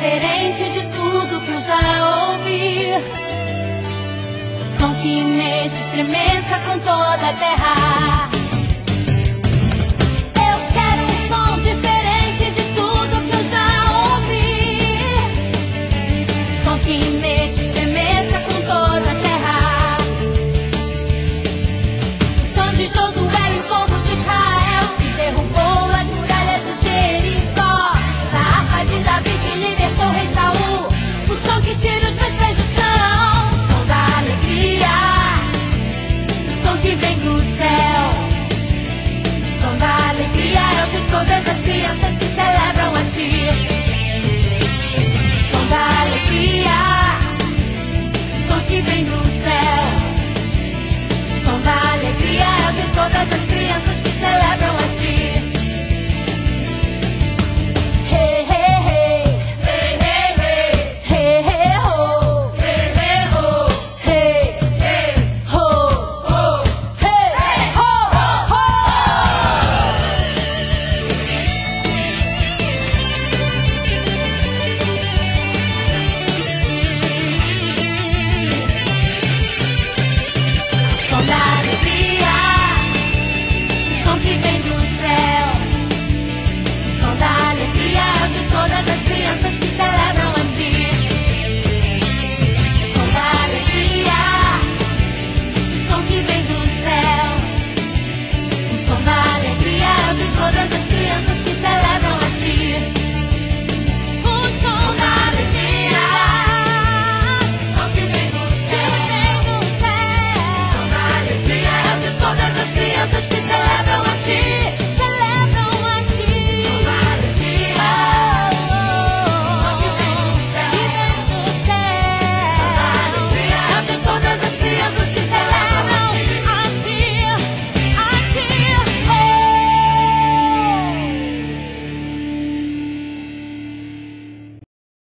diferente de tudo que eu já ouvi. Som que mexe, estremeça com toda a terra. Eu quero um som diferente de tudo que eu já ouvi. Som que mexe, estremeça com toda a terra. O som de Josué e o povo de Israel, que derrubou as muralhas de Jericó. Da harpa de Davi que libertou o rei Saul. O som que tira os meus pés do chão. Som da alegria. O som que vem do céu. O som da alegria é o de todas as crianças que celebram a ti. O som da alegria. O som que vem do céu. O som da alegria é o de todas as crianças